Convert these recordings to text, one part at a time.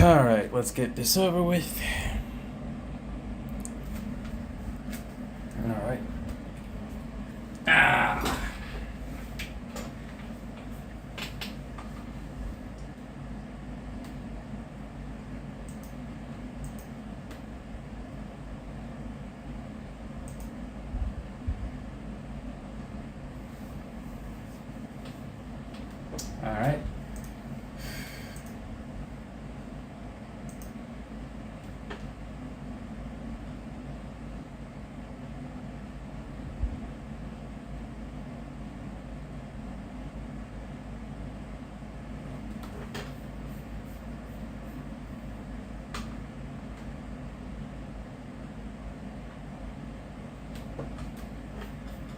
Alright, let's get this over with. Alright. Ah! Alright.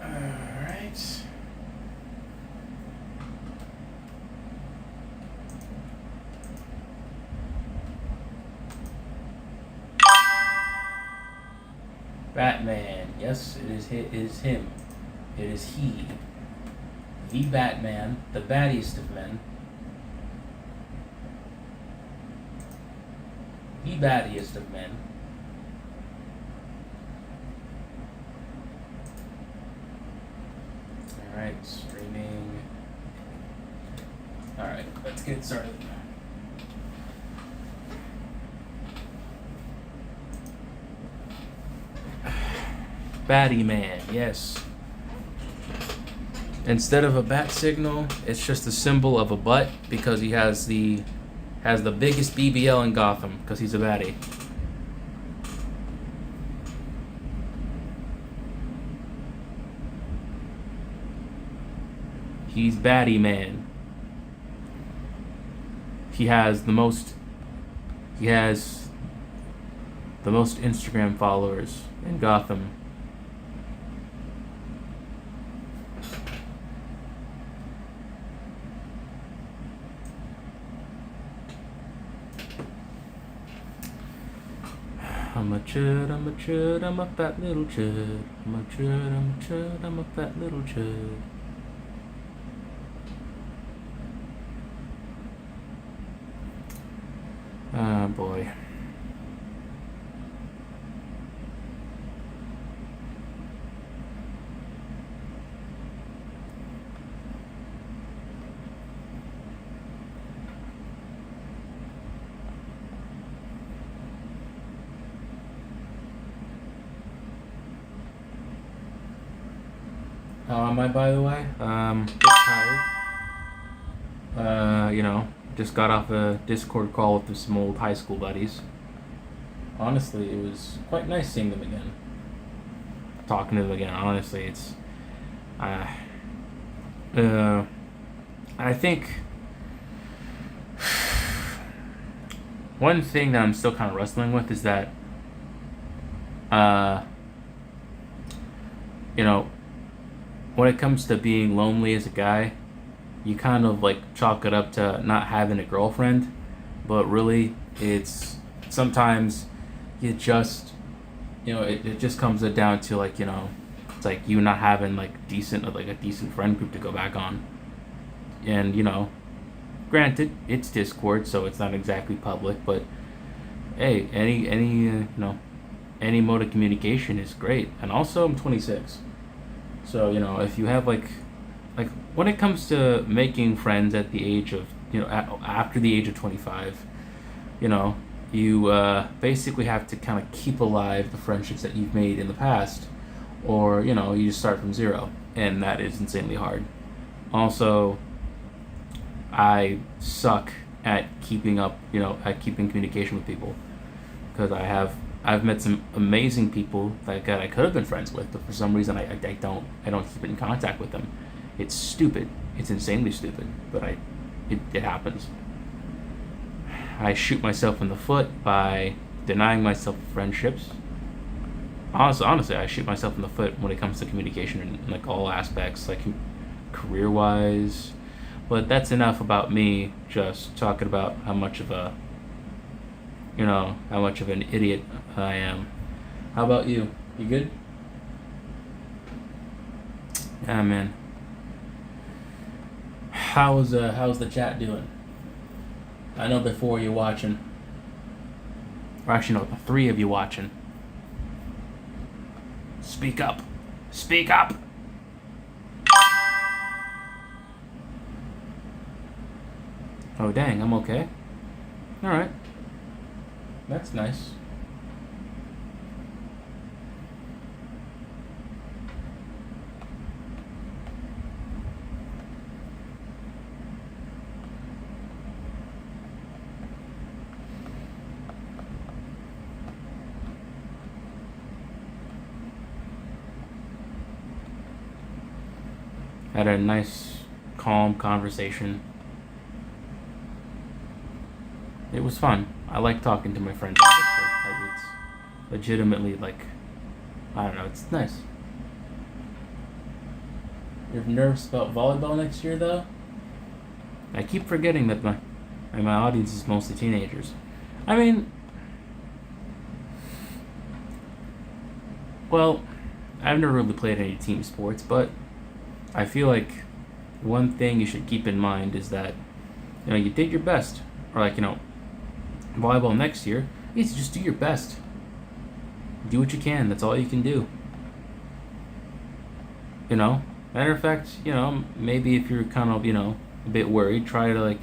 Alright. Batman. Yes, it is him. It is he. The Batman, the baddest of men. The baddest of men. Alright, streaming. Alright, let's get started. Batty Man, yes. Instead of a bat signal, it's just a symbol of a butt because he has the biggest BBL in Gotham because he's a baddie. He's Batty Man. He has the most Instagram followers in Gotham. I'm a chud, I'm a chud, I'm a fat little chud. I'm a chud, I'm a chud, I'm a fat little chud. Oh boy. How am I, by the way? Just tired. Just got off a Discord call with some old high school buddies. Honestly, it was quite nice seeing them again. Talking to them again. Honestly, it's, I think one thing that I'm still kind of wrestling with is that, when it comes to being lonely as a guy, you kind of like chalk it up to not having a girlfriend, but really it's sometimes you just, it just comes down to like, it's like you not having like a decent friend group to go back on. And, granted, it's Discord, so it's not exactly public, but hey, any mode of communication is great. And also I'm 26. So, if you have like when it comes to making friends at the age of, after the age of 25, you basically have to kind of keep alive the friendships that you've made in the past, or, you just start from zero, and that is insanely hard. Also, I suck at keeping up, at keeping communication with people, because I've met some amazing people that I could have been friends with, but for some reason I don't keep in contact with them. It's stupid. It's insanely stupid, but it happens. I shoot myself in the foot by denying myself friendships. Honestly, I shoot myself in the foot when it comes to communication in like all aspects, like career-wise. But that's enough about me just talking about how much of an idiot I am. How about you? You good? Yeah, man. How's the chat doing? I know before you're watching, Or actually, no, the three of you watching. Speak up. Speak up! Oh, dang, I'm okay. Alright. That's nice. Had a nice, calm conversation. It was fun. I like talking to my friends. It's legitimately like, I don't know, it's nice. You're nervous about volleyball next year, though? I keep forgetting that my audience is mostly teenagers. I mean, well, I've never really played any team sports, but I feel like one thing you should keep in mind is that, you did your best. Or like, volleyball next year, you need to just do your best. Do what you can. That's all you can do. Matter of fact, maybe if you're kind of, a bit worried, try to like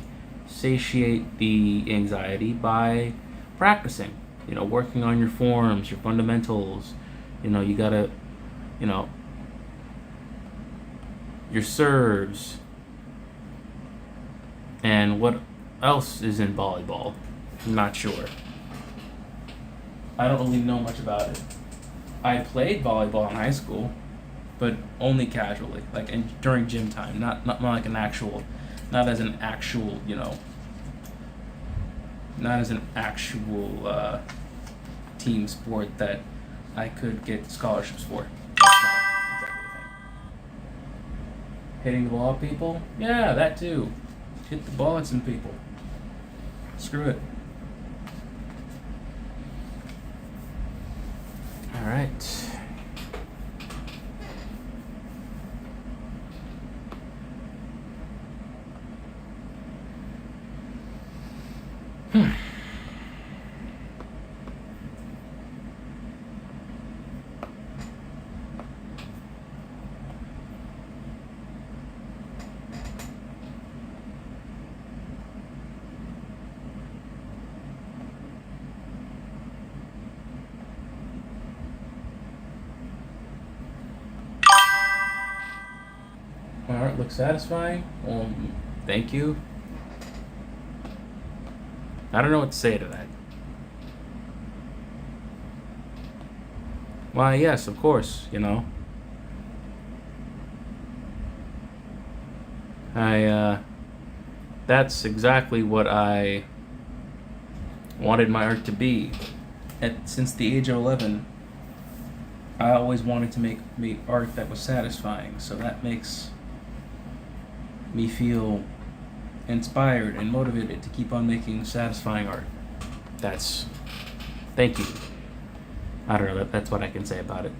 satiate the anxiety by practicing. Working on your forms, your fundamentals. You gotta, your serves. And what else is in volleyball? I'm not sure. I don't really know much about it. I played volleyball in high school, but only casually, like during gym time, not like an actual, not as an actual, not as an actual team sport that I could get scholarships for. That's not exactly the thing. Hitting the ball at people? Yeah, that too. Hit the ball at some people. Screw it. All right. My art looks satisfying. Thank you. I don't know what to say to that. Why, yes, of course, that's exactly what I wanted my art to be. Since the age of 11, I always wanted to make art that was satisfying, so that makes me feel inspired and motivated to keep on making satisfying art. Thank you. I don't know, that's what I can say about it.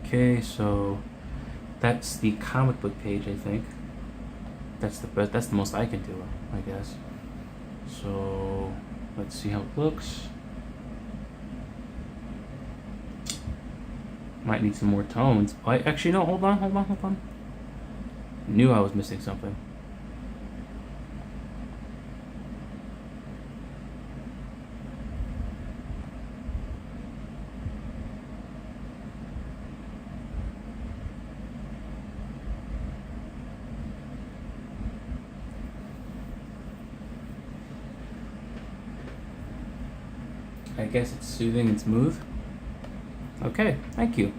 Okay, so that's the comic book page, I think. That's the most I can do, I guess. So let's see how it looks. Might need some more tones. Actually, no, hold on. Knew I was missing something. I guess it's soothing and smooth. Okay, thank you.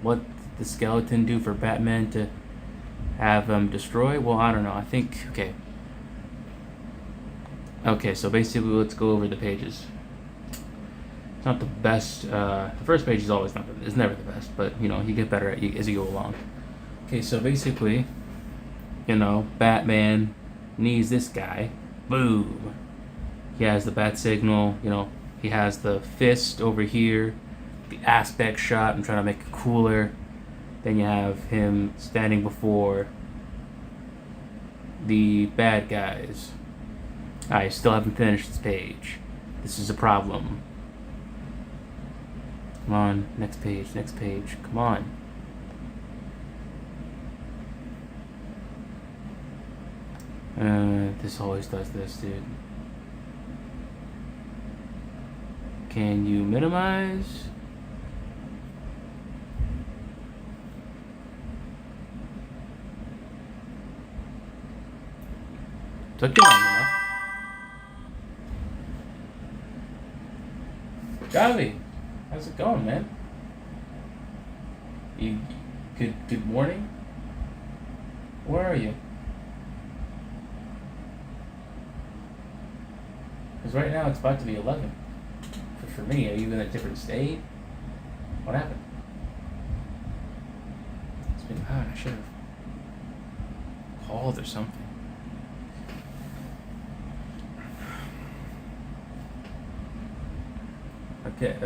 What did the skeleton do for Batman to have him destroy? Well, I don't know. I think, okay, so basically let's go over the pages. It's not the best. The first page is always it's never the best, but you get better as you go along. Okay, so basically, Batman needs this guy. Boom. He has the bat signal, he has the fist over here, the aspect shot. I'm trying to make it cooler. Then you have him standing before the bad guys. I still haven't finished this page. This is a problem. Come on, next page, come on. This always does this, dude. Can you minimize? Took you long enough. Gavi, how's it going, man? Good morning? Where are you? Because right now it's about to be 11. For me, are you in a different state? What happened? It's been, I should have called or something. Okay,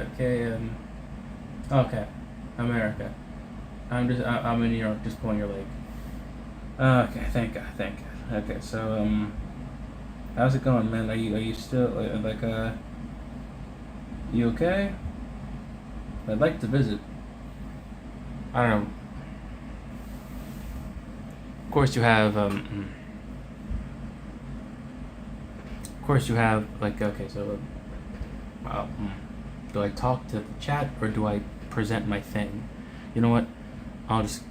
America. I'm in New York, just pulling your leg. Okay, thank God. Okay, so, how's it going, man? Are you still, you okay? I'd like to visit. I don't know. Of course you have, okay, so, do I talk to the chat or do I present my thing? You know what? I'll just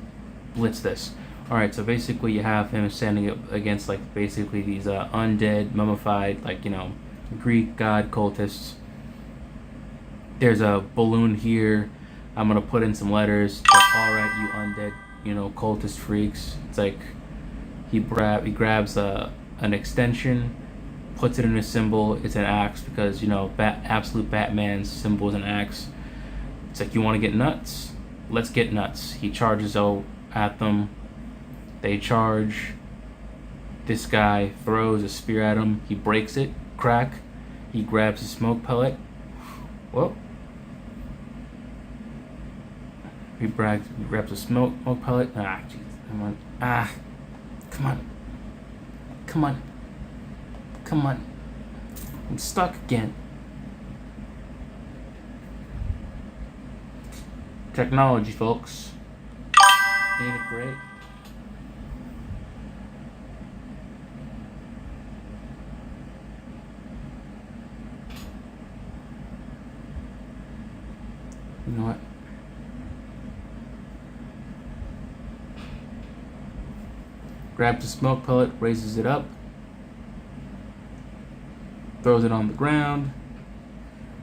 blitz this. Alright, so basically you have him standing up against, basically these undead, mummified, Greek god cultists. There's a balloon here. I'm gonna put in some letters. Like, alright, you undead, cultist freaks. It's like he grabs an extension, puts it in a symbol. It's an axe because absolute Batman's symbol is an axe. It's like, you want to get nuts? Let's get nuts. He charges out at them. They charge. This guy throws a spear at him. He breaks it. Crack. He grabs a smoke pellet. Whoa. He grabs a smoke pellet. Ah, jeez. Come on. Ah. Come on. I'm stuck again. Technology, folks. Ain't it great? You know what? Grabs the smoke pellet, raises it up, throws it on the ground.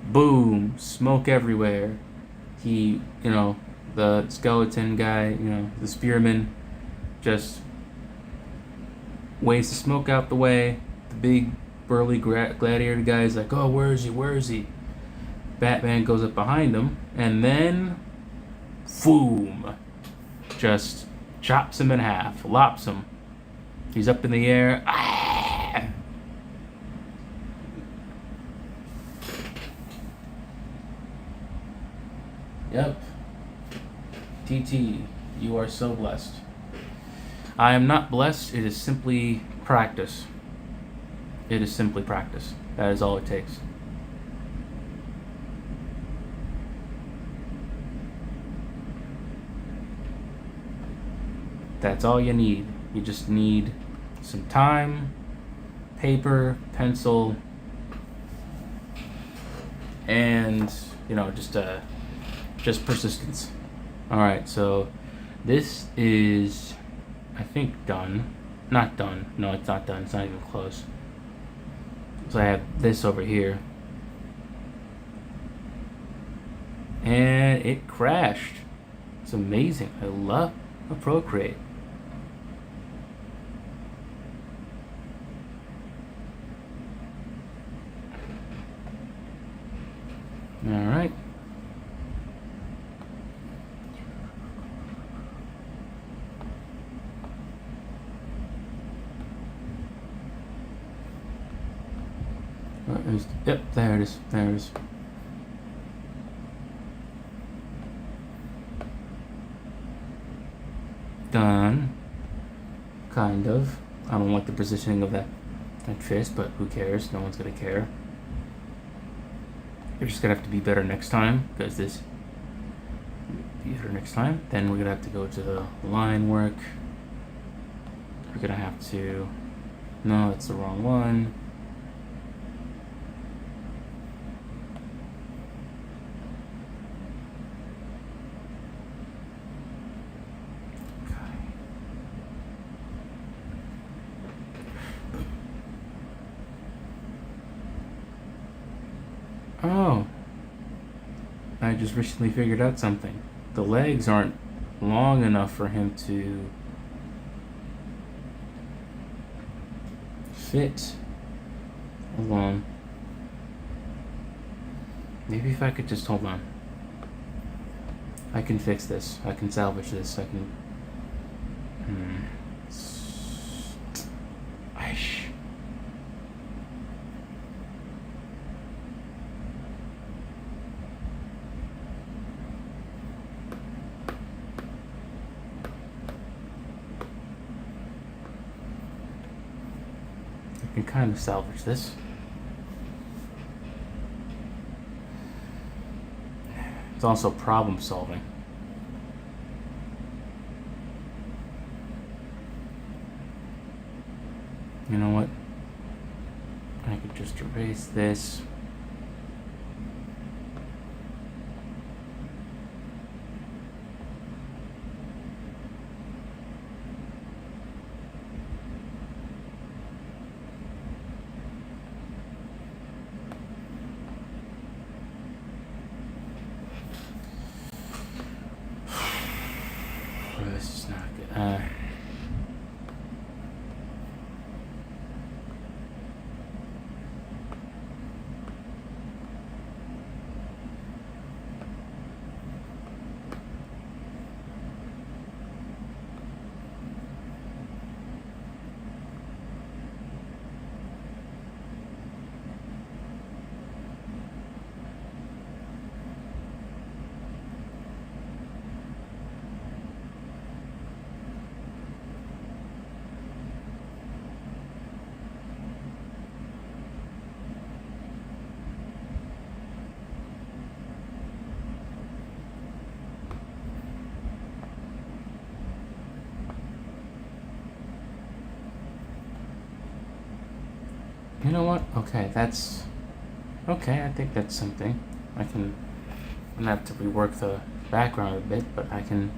Boom! Smoke everywhere. He, the skeleton guy, the spearman, just waves the smoke out the way. The big burly gladiator guy's like, oh, where is he? Batman goes up behind him, and then, boom! Just chops him in half, lops him. He's up in the air. Ah! Yep. TT, you are so blessed. I am not blessed. It is simply practice. That is all it takes. That's all you need. You just need some time, paper, pencil, and just persistence. All right, so this is, I think, done. Not done. No, it's not done. It's not even close. So I have this over here, and it crashed. It's amazing. I love Procreate. All right. Yep, there it is. There it is. Done. Kind of. I don't like the positioning of that fist, but who cares? No one's gonna care. You're just gonna have to be better next time, because this be better next time. Then we're gonna have to go to the line work. We're gonna have to. No, that's the wrong one. Oh, I just recently figured out something. The legs aren't long enough for him to fit along. Maybe if I could just hold on. I can fix this. I can salvage this. I can. Aish. I can kind of salvage this. It's also problem solving. You know what? I could just erase this. This is not good. You know what? Okay, that's okay. I think that's something. I'm gonna have to rework the background a bit, but I can.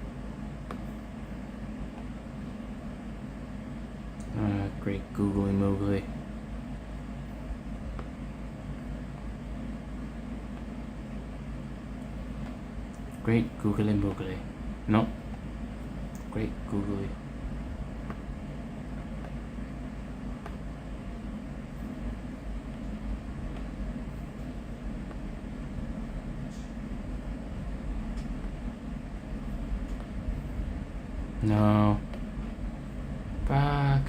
Great googly moogly. Great googly moogly. No. Great googly. No. Back.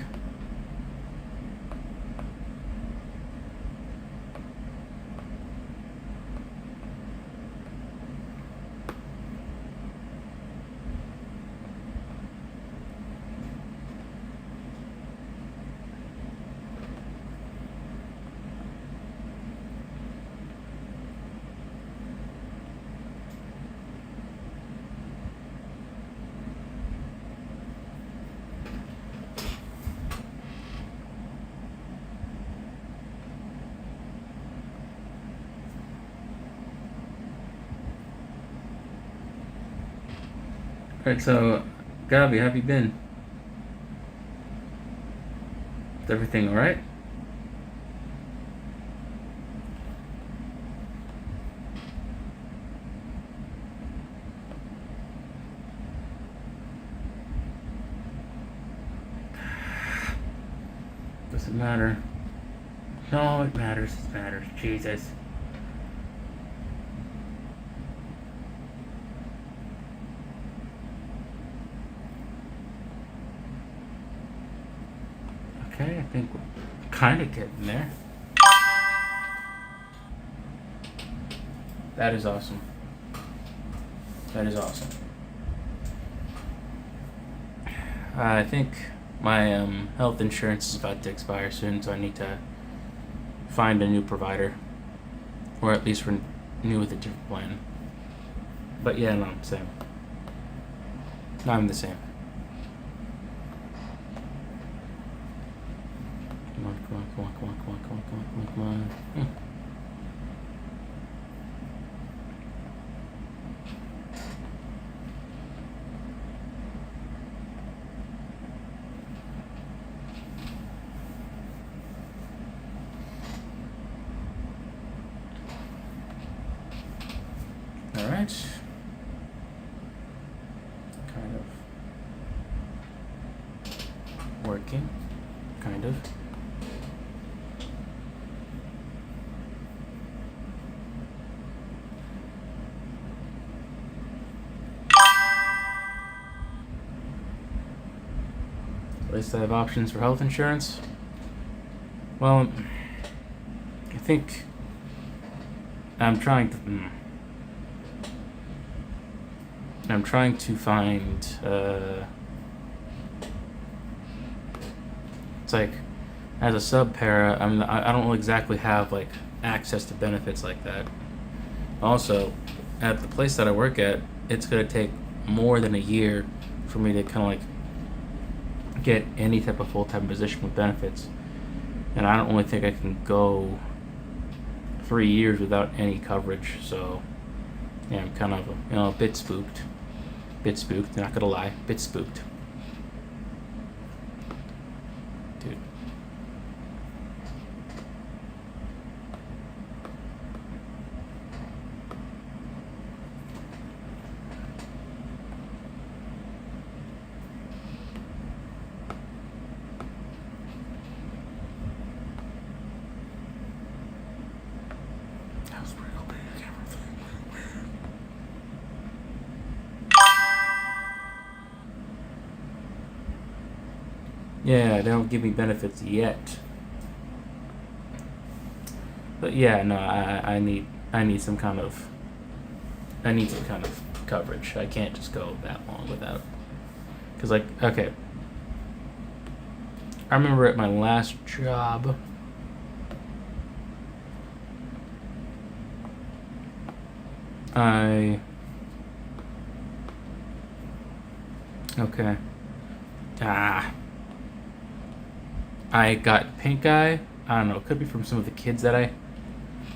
Alright, so, Gabi, how have you been? Is everything alright? Doesn't matter. No, it matters. It matters. Jesus. Okay, I think we're kind of getting there. That is awesome. That is awesome. I think my health insurance is about to expire soon, so I need to find a new provider, or at least renew with a different plan. But yeah, no, same. No, I'm the same. Come on, come on, come on, come on, come on, come on, come on, come on, come on. All right. Kind of working. Kind of. At least I have options for health insurance. Well, I think I'm trying to. I'm trying to find. It's like, as a sub para, I don't exactly have like access to benefits like that. Also, at the place that I work at, it's gonna take more than a year for me to kind of like get any type of full-time position with benefits, and I don't really think I can go 3 years without any coverage. So yeah, I'm kind of a bit spooked. Not gonna lie, bit spooked. Dude. That was real big. Yeah, they don't give me benefits yet. But yeah, no, I need some kind of coverage. I can't just go that long without. Cause like, okay, I remember at my last job, okay, I got pink eye. I don't know. It could be from some of the kids that I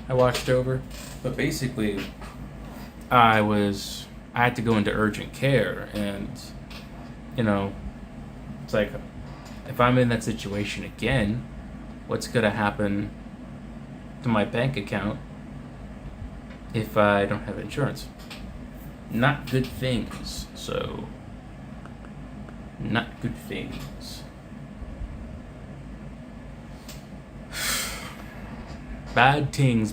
watched over, but basically, I had to go into urgent care, and it's like, if I'm in that situation again, what's gonna happen to my bank account if I don't have insurance? Not good things. So, not good things. Bad things.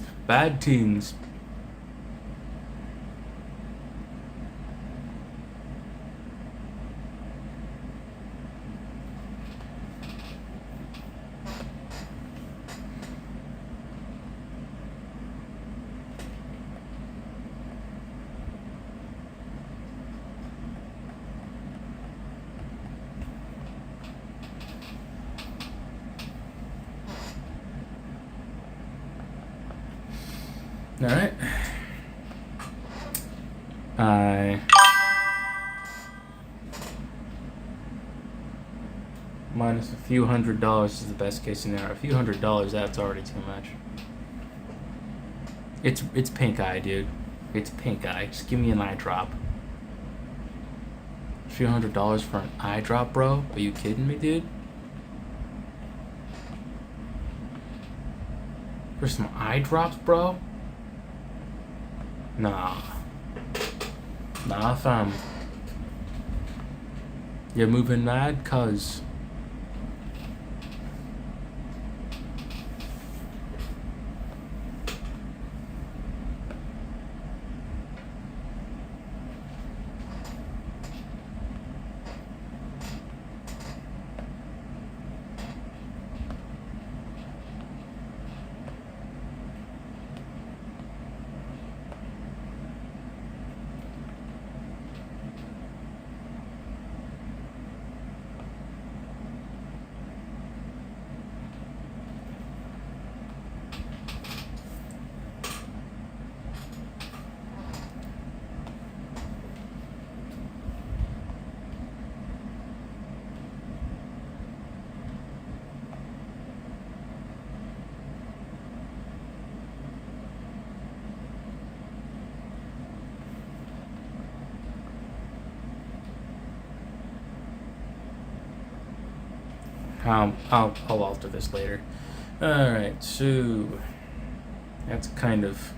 All right. Minus a few $100s is the best case scenario. A few $100, that's already too much. It's pink eye, dude. It's pink eye. Just give me an eye drop. A few $100 for an eye drop, bro? Are you kidding me, dude? For some eye drops, bro? Nah, fam. You're moving mad, cuz. I'll alter this later. All right, so that's kind of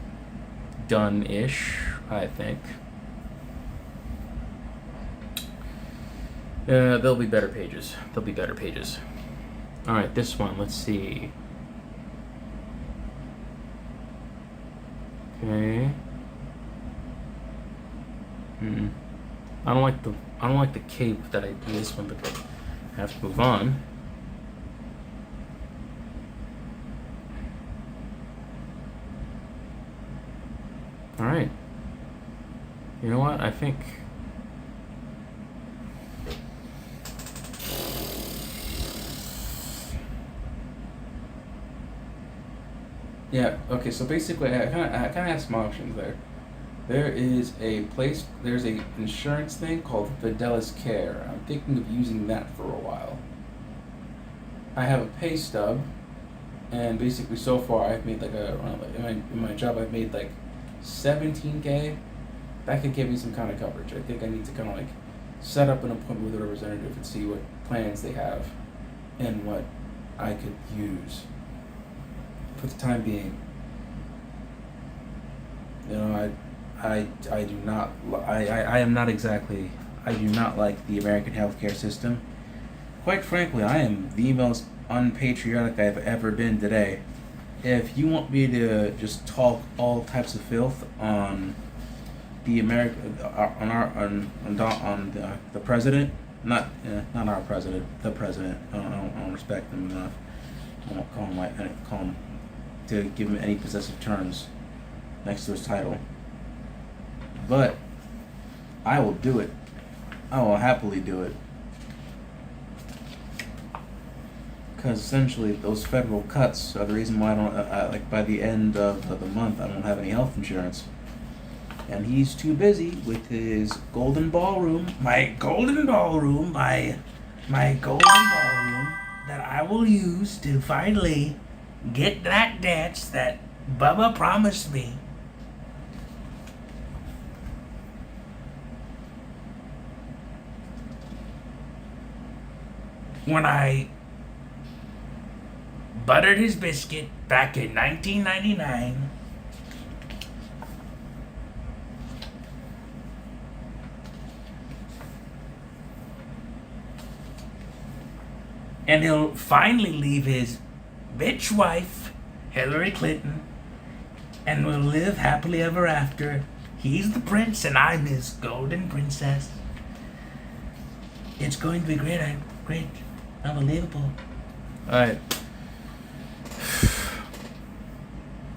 done-ish, I think. There'll be better pages. There'll be better pages. All right, this one. Let's see. Okay. I don't like the cape that I do this one, but I have to move on. All right. You know what? I think. Yeah. Okay. So basically, I kind of have some options there. There is a place. There's a insurance thing called Fidelis Care. I'm thinking of using that for a while. I have a pay stub, and basically so far I've made like in my job I've made like 17K. That could give me some kind of coverage. I think I need to kind of like set up an appointment with a representative and see what plans they have and what I could use for the time being. You know, I do not I am not exactly I do not like the American healthcare system. Quite frankly, I am the most unpatriotic I've ever been today. If you want me to just talk all types of filth on the the president, not our president, the president. I don't respect him enough. I won't call him to give him any possessive terms next to his title. But I will do it. I will happily do it. Because essentially those federal cuts are the reason why I don't, like by the end of the month, I don't have any health insurance. And he's too busy with his golden ballroom, my golden ballroom that I will use to finally get that dance that Bubba promised me. When I buttered his biscuit back in 1999. And he'll finally leave his bitch wife, Hillary Clinton, and we'll live happily ever after. He's the prince and I'm his golden princess. It's going to be great, unbelievable. Alright.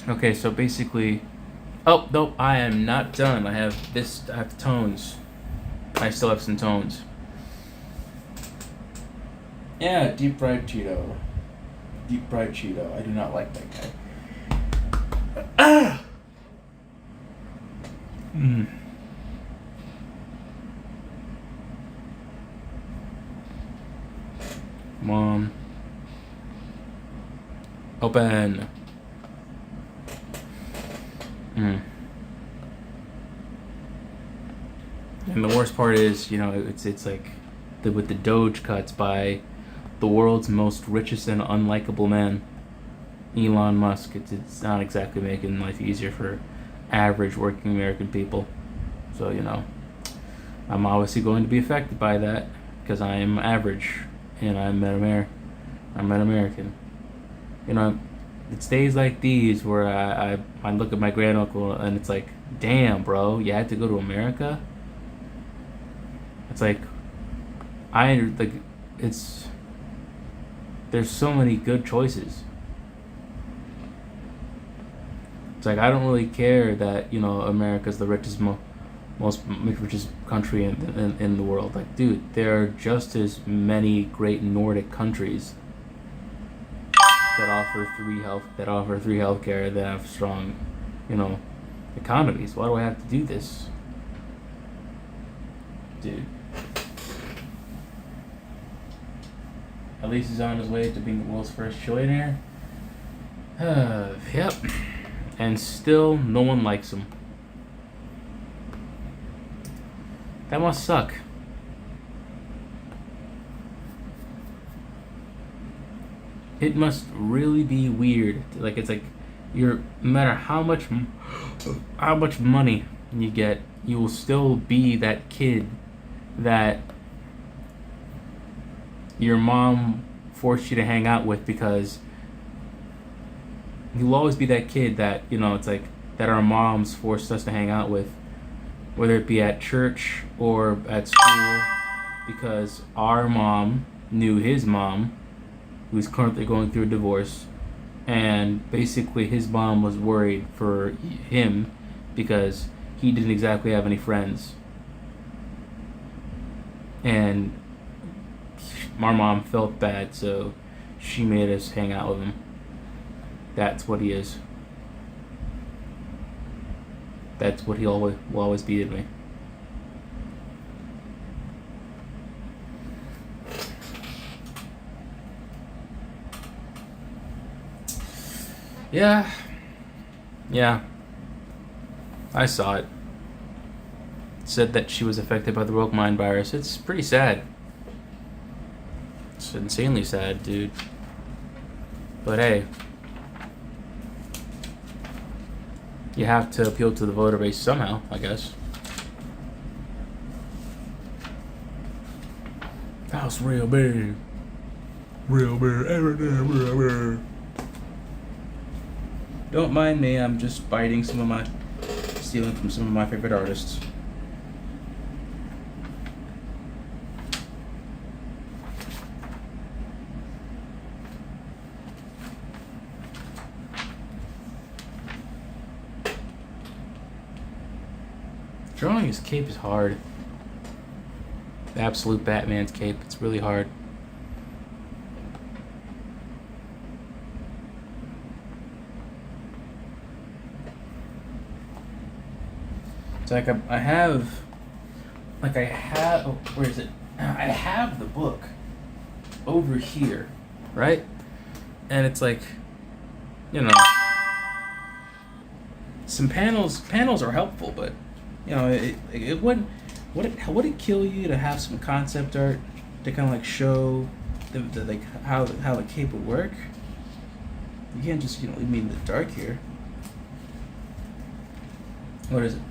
Okay, so basically... Oh, no, I am not done. I have tones. I still have some tones. Yeah, deep fried Cheeto. Deep fried Cheeto. I do not like that guy. Ah! Come on. Open. And the worst part is, it's like with the Doge cuts by the world's most richest and unlikable man, Elon Musk. It's not exactly making life easier for average working American people. So, I'm obviously going to be affected by that because I am average and I'm an American. It's days like these where I look at my granduncle and it's like, damn, bro, you had to go to America? It's like, there's so many good choices. It's like, I don't really care that, America's the richest, richest country in the world. Like, dude, there are just as many great Nordic countries that offer free healthcare, that have strong, economies. Why do I have to do this? Dude. At least he's on his way to being the world's first trillionaire. Yep. And still, no one likes him. That must suck. It must really be weird. Like it's like you're no matter how much money you get, you will still be that kid that your mom forced you to hang out with, because you'll always be that kid that, it's like that our moms forced us to hang out with, whether it be at church or at school, because our mom knew his mom, who's currently going through a divorce, and basically his mom was worried for him because he didn't exactly have any friends. And our mom felt bad, so she made us hang out with him. That's what he is. That's what he will always be to me. Yeah. I saw it. It said that she was affected by the woke mind virus. It's pretty sad. It's insanely sad, dude. But hey, you have to appeal to the voter base somehow, I guess. House real big. Real big. Real big. Don't mind me, I'm just stealing from some of my favorite artists. Drawing his cape is hard. The absolute Batman's cape, it's really hard. It's like I have, oh, where is it? I have the book over here, right? And it's like, some panels are helpful, but it wouldn't. Would it kill you to have some concept art to kind of like show the like how the cape would work? You can't just leave me in the dark here. What is it?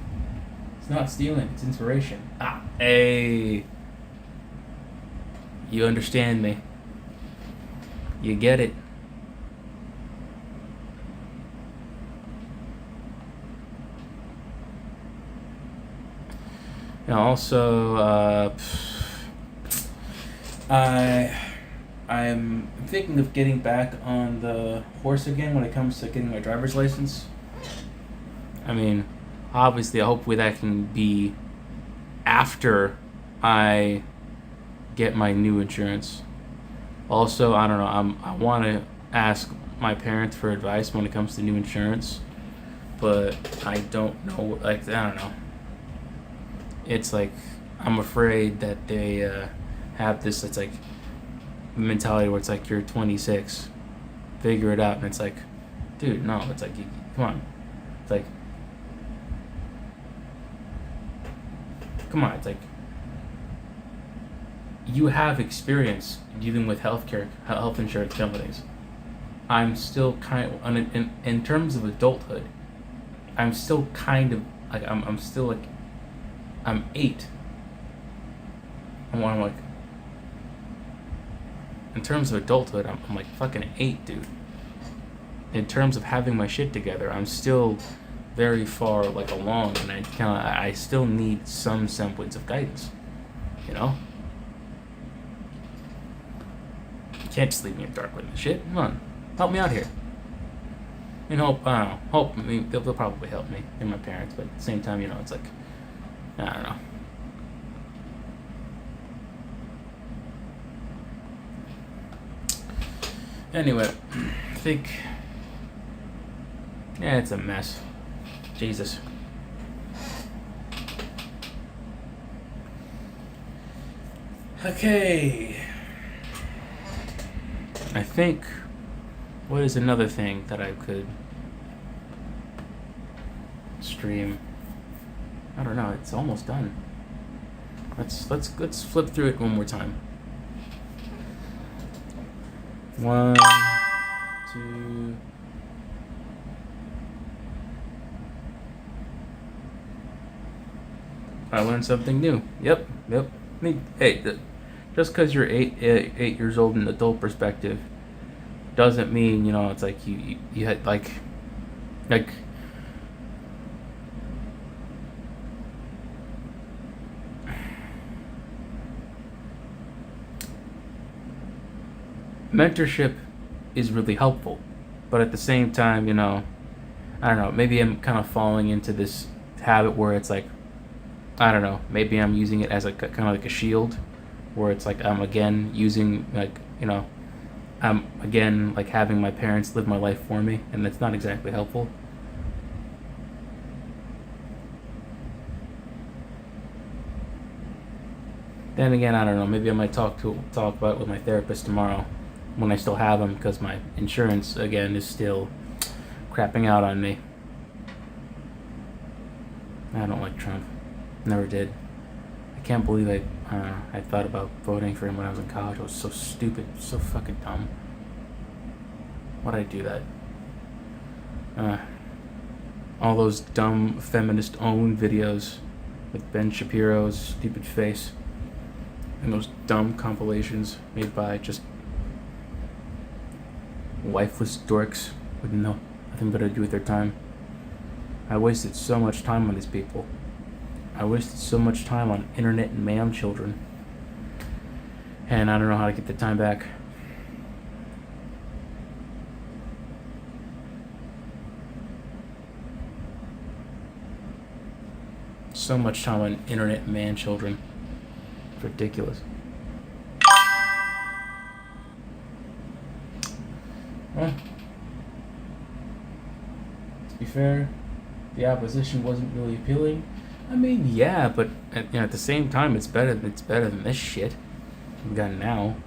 It's not stealing. It's inspiration. Hey. You understand me. You get it. And also, I'm thinking of getting back on the horse again when it comes to getting my driver's license. I mean, obviously, hopefully that can be after I get my new insurance. Also, I don't know, I want to ask my parents for advice when it comes to new insurance, but I don't know, I don't know. It's like, I'm afraid that they have this, it's like, mentality where it's like, you're 26, figure it out, and it's like, dude, no, it's like, come on. It's like, come on, it's like, you have experience dealing with health insurance companies. I'm still kind of, in terms of adulthood, I'm still kind of, like, I'm still like, I'm 8. I'm like, in terms of adulthood, I'm like fucking 8, dude. In terms of having my shit together, I'm still very far like along, and I still need some semblance of guidance, You can't just leave me in the dark with this shit. Come on, help me out here. I mean, they'll probably help me and my parents, but at the same time, it's like, I don't know. Anyway, I think, it's a mess. Jesus. Okay. I think, what is another thing that I could stream? I don't know, it's almost done. Let's flip through it one more time. 1 to. I learned something new. Yep. I mean, hey, just because you're 8 years old in adult perspective doesn't mean, it's like you had like mentorship is really helpful, but at the same time, I don't know, maybe I'm kind of falling into this habit where it's like, I don't know, maybe I'm using it as kind of like a shield, where it's like I'm again using, like, I'm again like having my parents live my life for me, and that's not exactly helpful. Then again, I don't know, maybe I might talk about it with my therapist tomorrow when I still have them, because my insurance again is still crapping out on me. I don't like Trump. Never did. I can't believe I thought about voting for him when I was in college. I was so stupid, so fucking dumb. Why'd I do that? All those dumb feminist owned videos with Ben Shapiro's stupid face, and those dumb compilations made by just wifeless dorks with nothing better to do with their time. I wasted so much time on these people. I wasted so much time on internet and man children. And I don't know how to get the time back. So much time on internet and man children. It's ridiculous. Well, to be fair, the opposition wasn't really appealing. I mean, yeah, but at the same time, it's better than this shit we got now.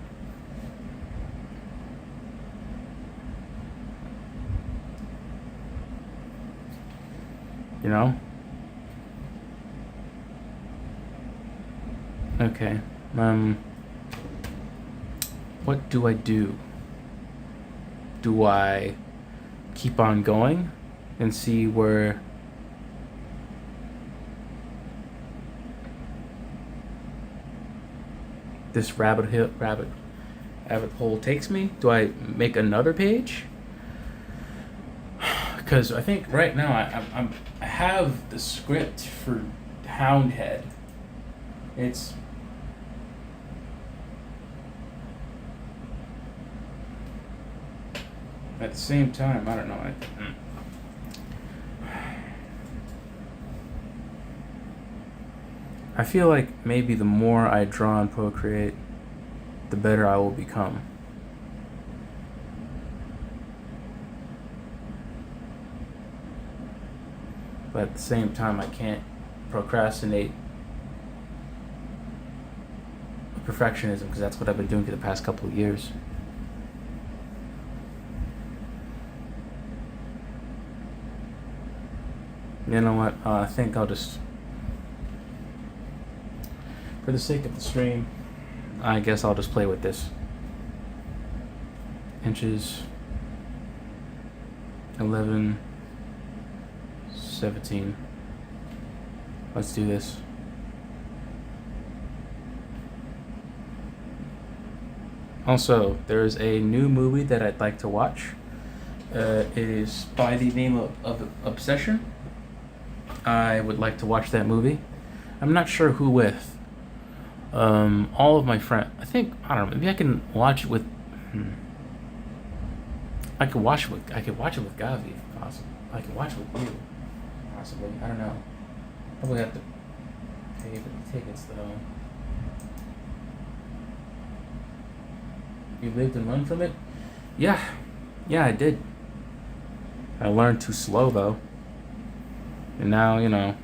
Okay. What do I do? Do I keep on going and see where this rabbit hole takes me? Do I make another page? Because I think right now I have the script for Houndhead. It's at the same time, I don't know. I feel like maybe the more I draw and procreate, the better I will become. But at the same time, I can't procrastinate perfectionism, because that's what I've been doing for the past couple of years. You know what? I think I'll just, for the sake of the stream, I guess I'll just play with this. Inches 11, 17. Let's do this. Also, there is a new movie that I'd like to watch. It is by the name of Obsession. I would like to watch that movie. I'm not sure who with. All of my friends. I don't know. Maybe I can watch it with. I could watch it with Gavi if possible. I could watch it with you, possibly. I don't know. Probably have to pay for the tickets though. You lived and learned from it? Yeah, I did. I learned too slow though. And now, I don't know,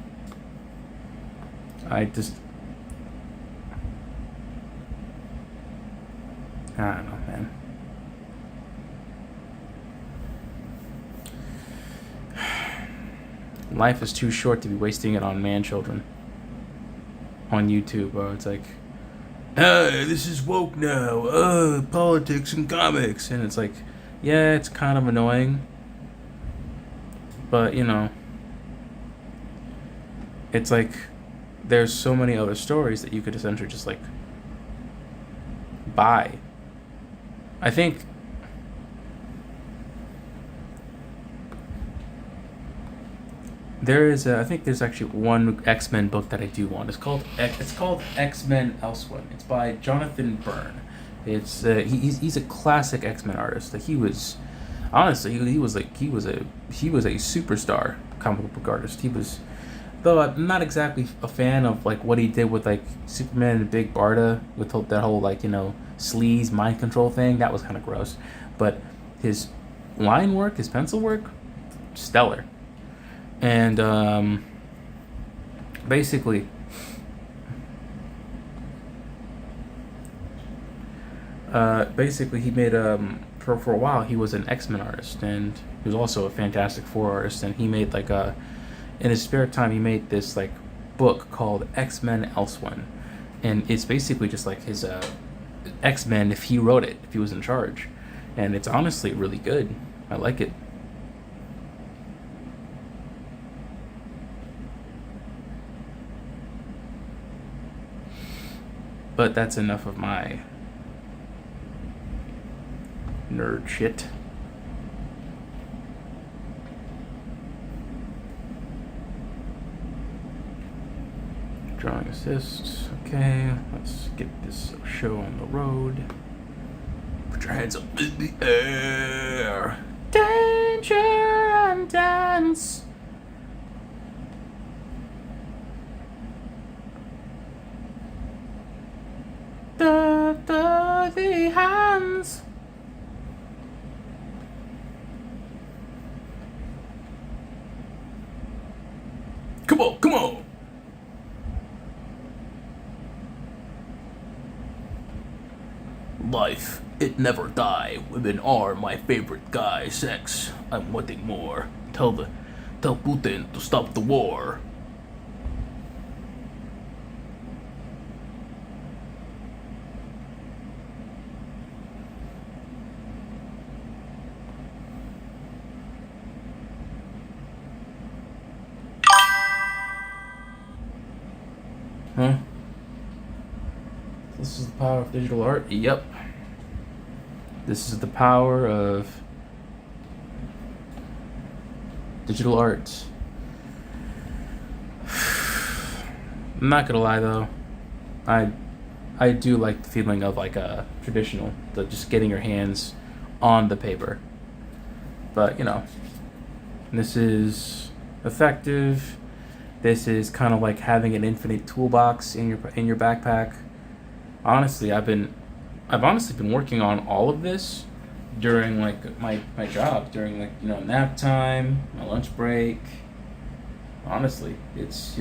man. Life is too short to be wasting it on man children. On YouTube, bro. It's like, this is woke now. Politics and comics. And it's like, Yeah, it's kind of annoying, but it's like there's so many other stories that you could essentially just like buy. I think I think there's actually one X-Men book that I do want. It's called X-Men Elsewhere. It's by Jonathan Byrne. He's a classic X-Men artist. Like he was honestly he was a superstar comic book artist. He was, though I'm not exactly a fan of like what he did with like Superman and Big Barda with that whole like sleaze mind control thing. That was kind of gross, but his line work, his pencil work, stellar. And basically, he made for a while he was an X-Men artist, and he was also a Fantastic Four artist, and he made like a in his spare time he made this like book called X-Men Elsewhere, and it's basically just like his X-Men if he wrote it, if he was in charge, and it's honestly really good. I like it. But that's enough of my nerd shit. Drawing assists. Okay, let's get this show on the road. Put your hands up in the air. Danger and dance. The hands. Come on, come on. Life, it never die. Women are my favorite guy. Sex, I'm wanting more. Tell Putin to stop the war. Huh? This is the power of digital art? Yep. This is the power of digital art. I'm not gonna lie though, I I do like the feeling of like a traditional, the just getting your hands on the paper. But this is effective. This is kind of like having an infinite toolbox in your backpack. Honestly, I've honestly been working on all of this during like my job, during like nap time, my lunch break. Honestly, it's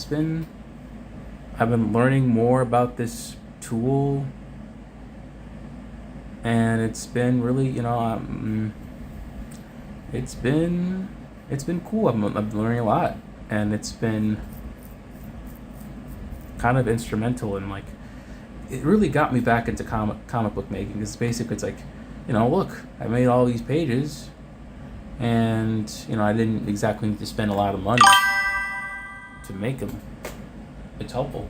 been I've been learning more about this tool, and it's been really it's been cool. I've been learning a lot, and it's been kind of instrumental in like it really got me back into comic book making. Because basically it's like, look, I made all these pages, and I didn't exactly need to spend a lot of money to make them. It's helpful.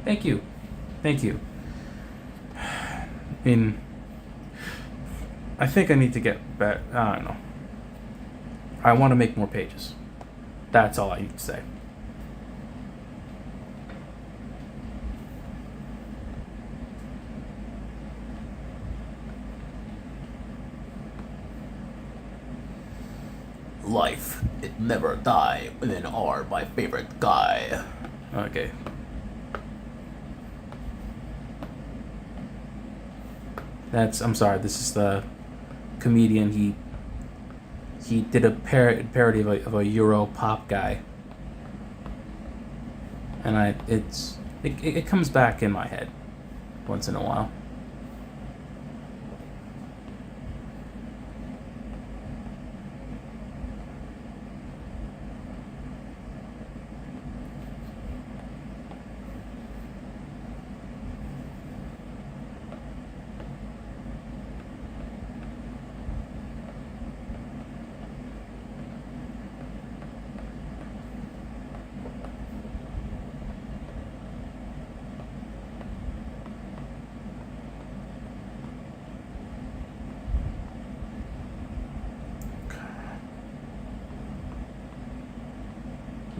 Thank you, thank you. I mean, I think I need to get back. I don't know. I want to make more pages. That's all I need to say. Life, it never die. Women are my favorite guy. Okay. I'm sorry. This is the comedian. He did a parody of a Euro pop guy, and it comes back in my head once in a while.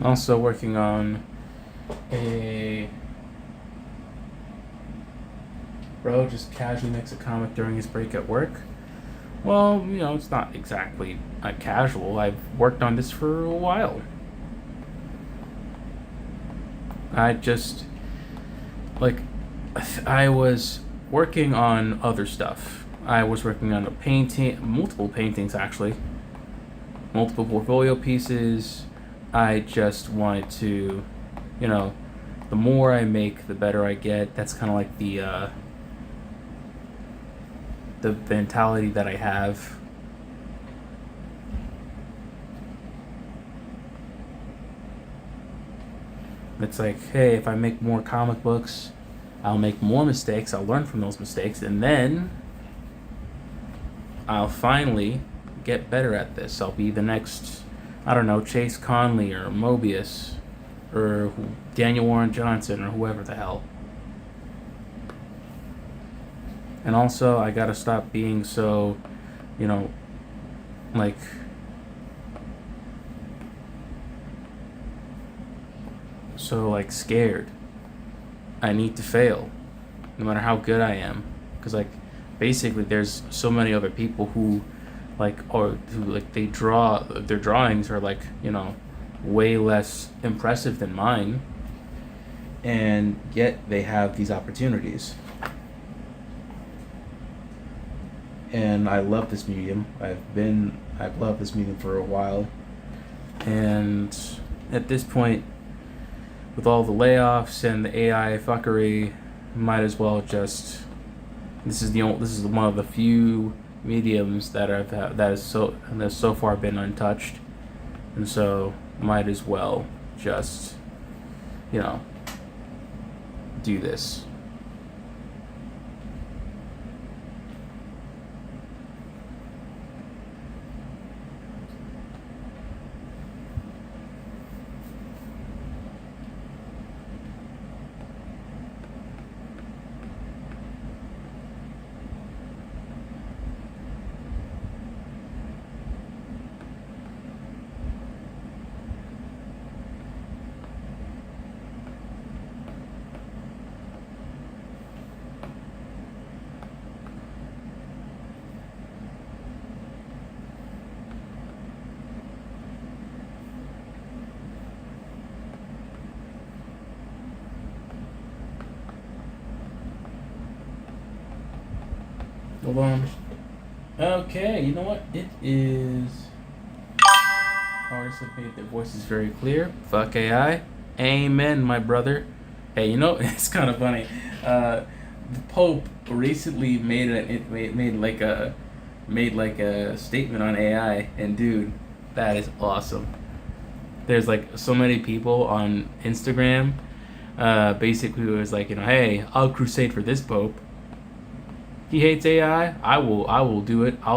I'm also working on a bro just casually makes a comic during his break at work. Well, it's not exactly casual. I've worked on this for a while. I just, like, I was working on other stuff. I was working on multiple paintings actually, multiple portfolio pieces. I just wanted to, the more I make, the better I get. That's kind of like the mentality that I have. It's like, hey, if I make more comic books, I'll make more mistakes, I'll learn from those mistakes, and then I'll finally get better at this. I'll be the next, I don't know, Chase Conley or Mobius or Daniel Warren Johnson or whoever the hell. And also, I gotta stop being so, like, scared. I need to fail, no matter how good I am, because basically there's so many other people who they draw, their drawings are way less impressive than mine, and yet they have these opportunities. And I love this medium. I've loved this medium for a while, and at this point, with all the layoffs and the AI fuckery, might as well just. This is one of the few mediums that has so far been untouched, and so might as well just, do this. Hold on. Okay, you know what? It is. Artists have made their voices very clear. Fuck AI. Amen, my brother. Hey, it's kind of funny. The Pope recently made a statement on AI, and dude, that is awesome. There's so many people on Instagram, basically who was hey, I'll crusade for this Pope. He hates AI. I will do it. I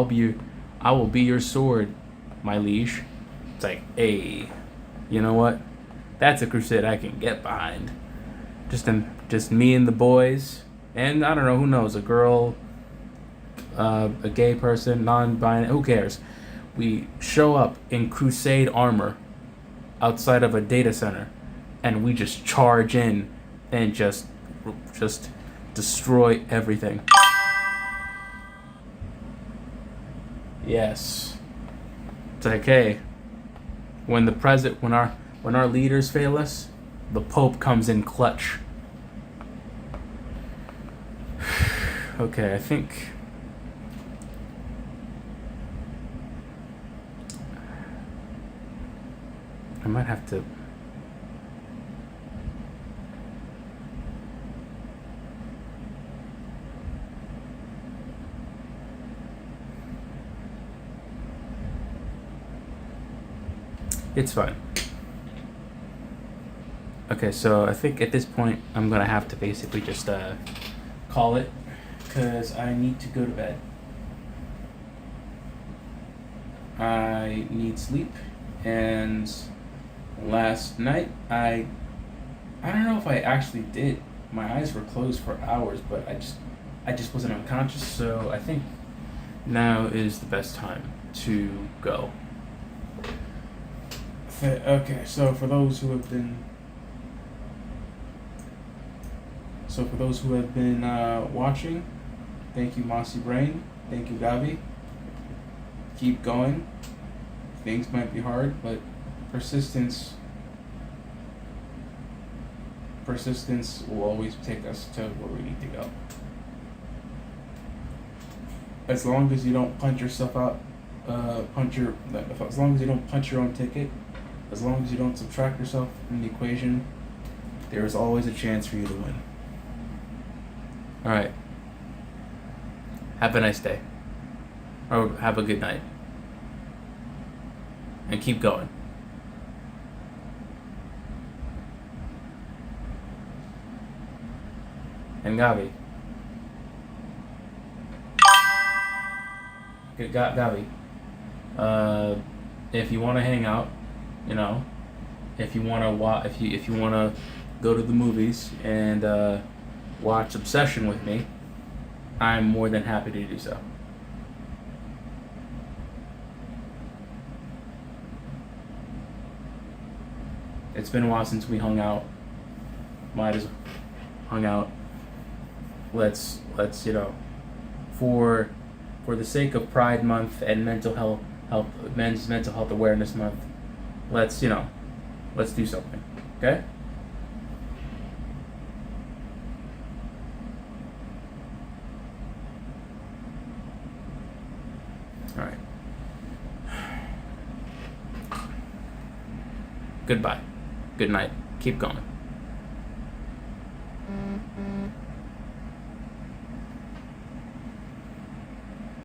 will be your sword, my liege. It's hey, you know what? That's a crusade I can get behind. Just me and the boys, and I don't know, who knows, a girl, a gay person, non-binary, who cares? We show up in crusade armor outside of a data center, and we just charge in and just destroy everything. Yes. It's hey, when our leaders fail us, the Pope comes in clutch. Okay, I think I might have to. It's fine. Okay, so I think at this point I'm gonna have to basically just call it, because I need to go to bed. I need sleep, and last night I don't know if I actually did. My eyes were closed for hours, but I just wasn't unconscious, so I think now is the best time to go. Okay, so for those who have been watching, thank you, Mossy Brain. Thank you, Gavi. Keep going. Things might be hard, but persistence persistence will always take us to where we need to go. As long as you don't punch yourself out, as long as you don't punch your own ticket, as long as you don't subtract yourself from the equation, there is always a chance for you to win. All right. Have a nice day. Or have a good night. And keep going. And Gavi. Gavi. If you want to hang out, you know, if you want to if you want to go to the movies and watch Obsession with me, I'm more than happy to do so. It's been a while since we hung out. Might as hung out. Let's for the sake of Pride Month and Men's Mental Health Awareness Month, let's do something. Okay? All right. Goodbye. Good night. Keep going.